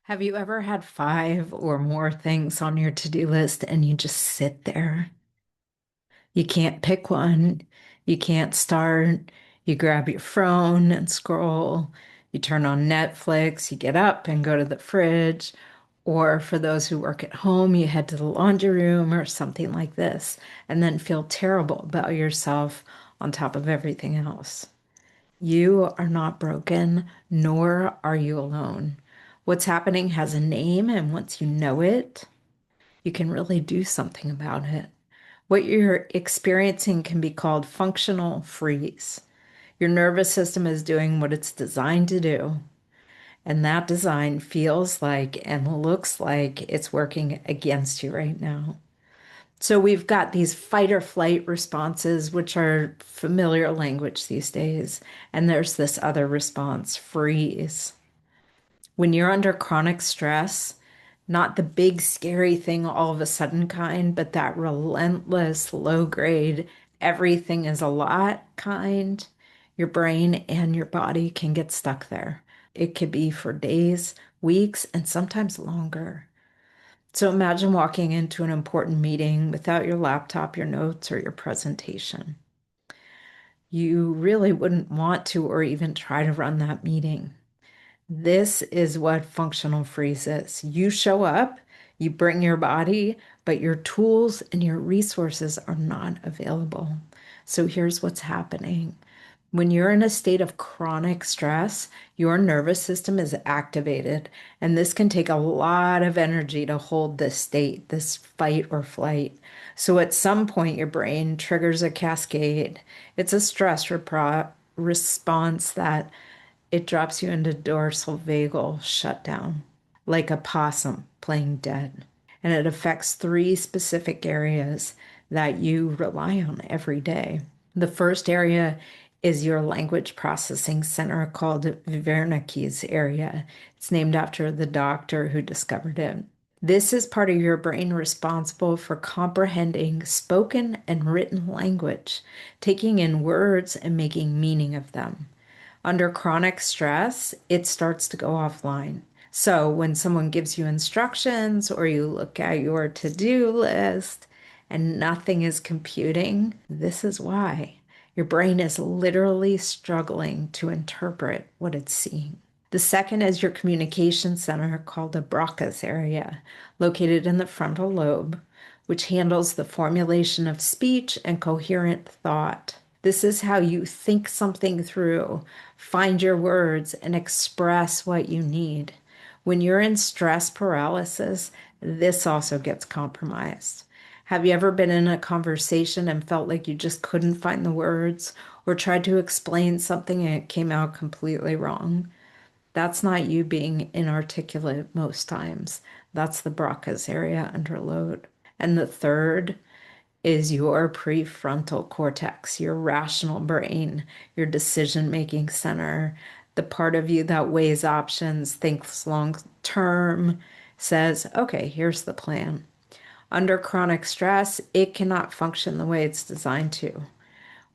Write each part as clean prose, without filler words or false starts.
Have you ever had five or more things on your to-do list and you just sit there? You can't pick one. You can't start. You grab your phone and scroll. You turn on Netflix. You get up and go to the fridge. Or for those who work at home, you head to the laundry room or something like this, and then feel terrible about yourself on top of everything else. You are not broken, nor are you alone. What's happening has a name, and once you know it, you can really do something about it. What you're experiencing can be called functional freeze. Your nervous system is doing what it's designed to do, and that design feels like and looks like it's working against you right now. So we've got these fight or flight responses, which are familiar language these days. And there's this other response, freeze. When you're under chronic stress, not the big scary thing all of a sudden kind, but that relentless, low grade, everything is a lot kind, your brain and your body can get stuck there. It could be for days, weeks, and sometimes longer. So imagine walking into an important meeting without your laptop, your notes, or your presentation. You really wouldn't want to or even try to run that meeting. This is what functional freeze is. You show up, you bring your body, but your tools and your resources are not available. So here's what's happening. When you're in a state of chronic stress, your nervous system is activated, and this can take a lot of energy to hold this state, this fight or flight. So at some point, your brain triggers a cascade. It's a response that it drops you into dorsal vagal shutdown, like a possum playing dead. And it affects three specific areas that you rely on every day. The first area is your language processing center called Wernicke's area. It's named after the doctor who discovered it. This is part of your brain responsible for comprehending spoken and written language, taking in words and making meaning of them. Under chronic stress, it starts to go offline. So when someone gives you instructions or you look at your to-do list and nothing is computing, this is why. Your brain is literally struggling to interpret what it's seeing. The second is your communication center called the Broca's area, located in the frontal lobe, which handles the formulation of speech and coherent thought. This is how you think something through, find your words, and express what you need. When you're in stress paralysis, this also gets compromised. Have you ever been in a conversation and felt like you just couldn't find the words or tried to explain something and it came out completely wrong? That's not you being inarticulate most times. That's the Broca's area under load. And the third is your prefrontal cortex, your rational brain, your decision-making center, the part of you that weighs options, thinks long term, says, okay, here's the plan. Under chronic stress, it cannot function the way it's designed to,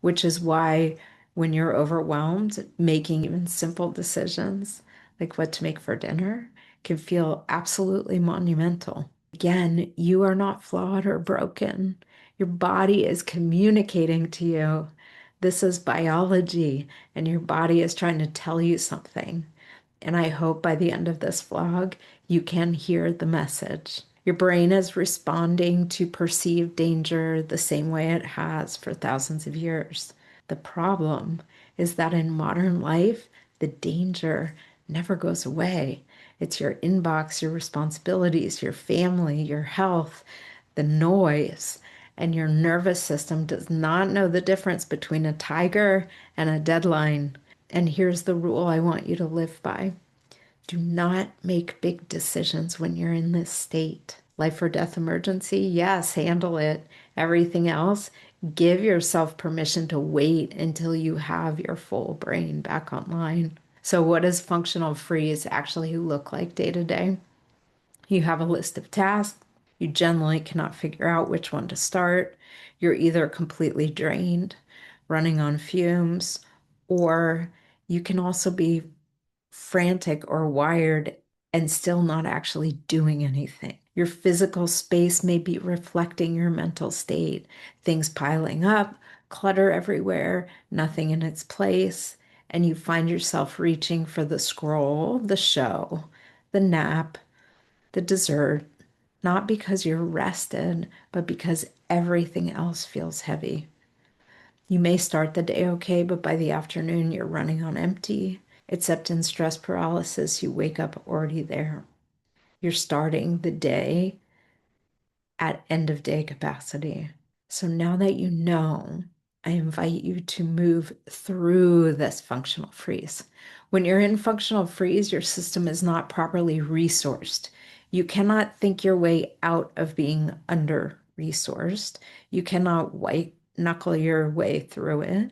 which is why when you're overwhelmed, making even simple decisions like what to make for dinner can feel absolutely monumental. Again, you are not flawed or broken. Your body is communicating to you. This is biology, and your body is trying to tell you something. And I hope by the end of this vlog, you can hear the message. Your brain is responding to perceived danger the same way it has for thousands of years. The problem is that in modern life, the danger never goes away. It's your inbox, your responsibilities, your family, your health, the noise, and your nervous system does not know the difference between a tiger and a deadline. And here's the rule I want you to live by. Do not make big decisions when you're in this state. Life or death emergency, yes, handle it. Everything else, give yourself permission to wait until you have your full brain back online. So, what does functional freeze actually look like day to day? You have a list of tasks. You generally cannot figure out which one to start. You're either completely drained, running on fumes, or you can also be frantic or wired and still not actually doing anything. Your physical space may be reflecting your mental state, things piling up, clutter everywhere, nothing in its place, and you find yourself reaching for the scroll, the show, the nap, the dessert, not because you're rested, but because everything else feels heavy. You may start the day okay, but by the afternoon, you're running on empty. Except in stress paralysis, you wake up already there. You're starting the day at end of day capacity. So now that you know, I invite you to move through this functional freeze. When you're in functional freeze, your system is not properly resourced. You cannot think your way out of being under resourced. You cannot white knuckle your way through it.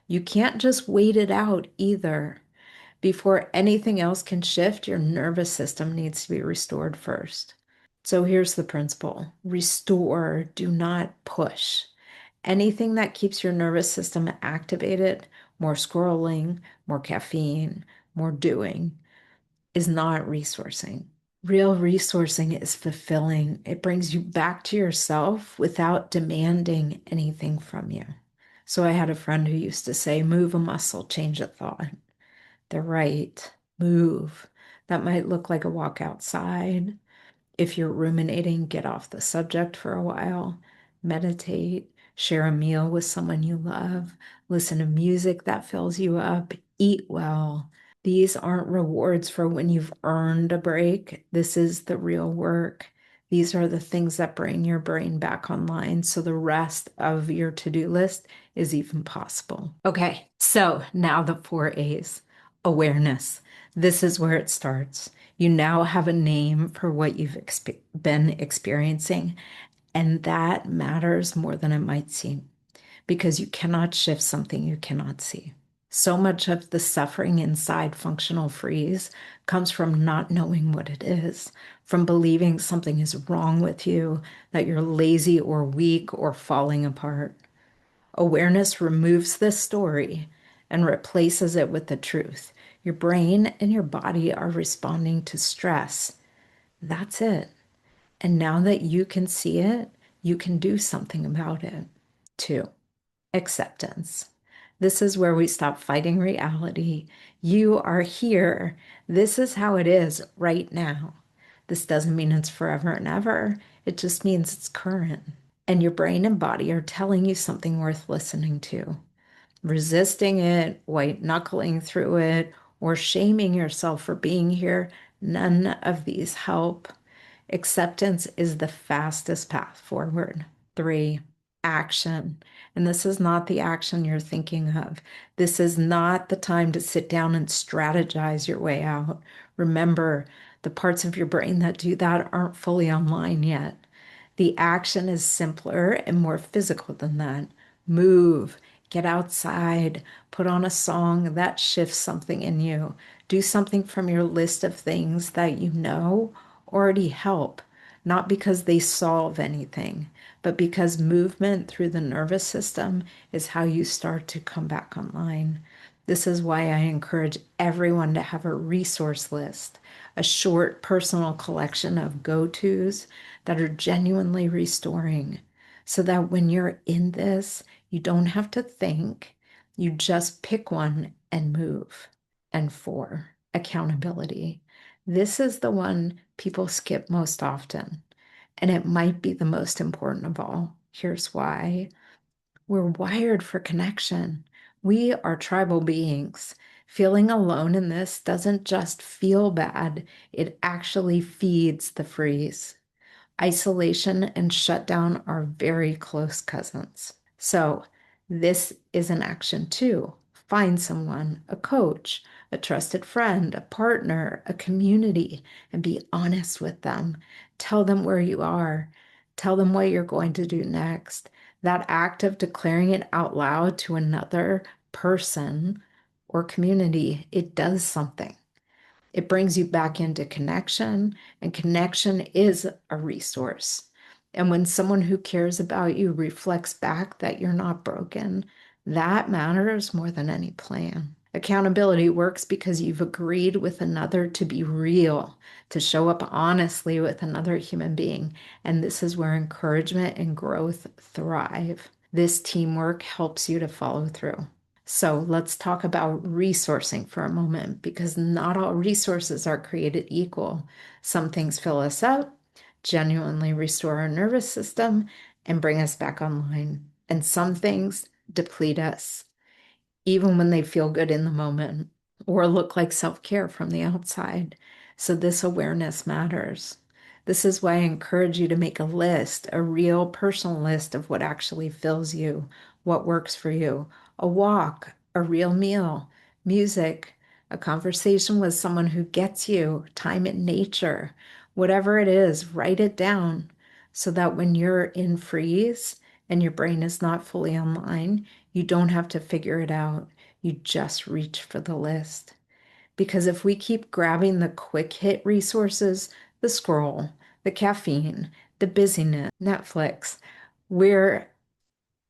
You can't just wait it out either. Before anything else can shift, your nervous system needs to be restored first. So here's the principle: restore, do not push. Anything that keeps your nervous system activated, more scrolling, more caffeine, more doing, is not resourcing. Real resourcing is fulfilling. It brings you back to yourself without demanding anything from you. So I had a friend who used to say, move a muscle, change a thought. They're right. Move. That might look like a walk outside. If you're ruminating, get off the subject for a while, meditate, share a meal with someone you love, listen to music that fills you up, eat well. These aren't rewards for when you've earned a break. This is the real work. These are the things that bring your brain back online so the rest of your to-do list is even possible. Okay, so now the 4 A's. Awareness. This is where it starts. You now have a name for what you've been experiencing, and that matters more than it might seem because you cannot shift something you cannot see. So much of the suffering inside functional freeze comes from not knowing what it is, from believing something is wrong with you, that you're lazy or weak or falling apart. Awareness removes this story and replaces it with the truth. Your brain and your body are responding to stress. That's it. And now that you can see it, you can do something about it. 2, acceptance. This is where we stop fighting reality. You are here. This is how it is right now. This doesn't mean it's forever and ever. It just means it's current. And your brain and body are telling you something worth listening to. Resisting it, white knuckling through it, or shaming yourself for being here, none of these help. Acceptance is the fastest path forward. 3, action. And this is not the action you're thinking of. This is not the time to sit down and strategize your way out. Remember, the parts of your brain that do that aren't fully online yet. The action is simpler and more physical than that. Move, get outside, put on a song that shifts something in you. Do something from your list of things that you know already help, not because they solve anything, but because movement through the nervous system is how you start to come back online. This is why I encourage everyone to have a resource list, a short personal collection of go-tos that are genuinely restoring, so that when you're in this, you don't have to think, you just pick one and move. And 4, accountability. This is the one people skip most often, and it might be the most important of all. Here's why. We're wired for connection. We are tribal beings. Feeling alone in this doesn't just feel bad, it actually feeds the freeze. Isolation and shutdown are very close cousins. So, this is an action too. Find someone, a coach, a trusted friend, a partner, a community, and be honest with them. Tell them where you are. Tell them what you're going to do next. That act of declaring it out loud to another person or community, it does something. It brings you back into connection, and connection is a resource. And when someone who cares about you reflects back that you're not broken, that matters more than any plan. Accountability works because you've agreed with another to be real, to show up honestly with another human being. And this is where encouragement and growth thrive. This teamwork helps you to follow through. So let's talk about resourcing for a moment because not all resources are created equal. Some things fill us up, genuinely restore our nervous system, and bring us back online. And some things deplete us, even when they feel good in the moment or look like self-care from the outside. So this awareness matters. This is why I encourage you to make a list, a real personal list of what actually fills you, what works for you. A walk, a real meal, music, a conversation with someone who gets you, time in nature, whatever it is, write it down so that when you're in freeze and your brain is not fully online, you don't have to figure it out. You just reach for the list. Because if we keep grabbing the quick hit resources, the scroll, the caffeine, the busyness, Netflix, we're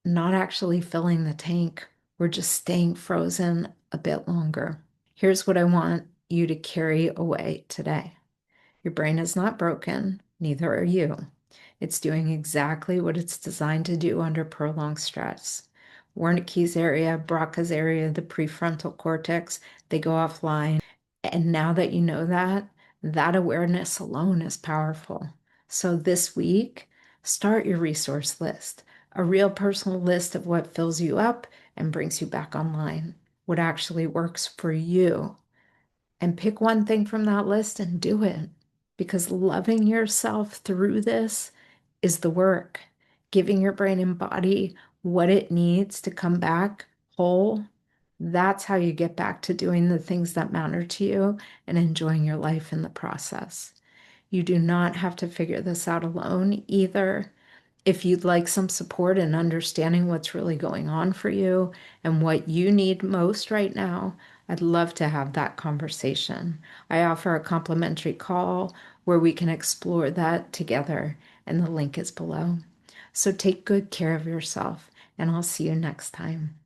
not actually filling the tank. We're just staying frozen a bit longer. Here's what I want you to carry away today. Your brain is not broken, neither are you. It's doing exactly what it's designed to do under prolonged stress. Wernicke's area, Broca's area, the prefrontal cortex, they go offline. And now that you know that, that awareness alone is powerful. So this week, start your resource list, a real personal list of what fills you up and brings you back online, what actually works for you. And pick one thing from that list and do it. Because loving yourself through this is the work. Giving your brain and body what it needs to come back whole. That's how you get back to doing the things that matter to you and enjoying your life in the process. You do not have to figure this out alone either. If you'd like some support in understanding what's really going on for you and what you need most right now, I'd love to have that conversation. I offer a complimentary call where we can explore that together, and the link is below. So take good care of yourself, and I'll see you next time.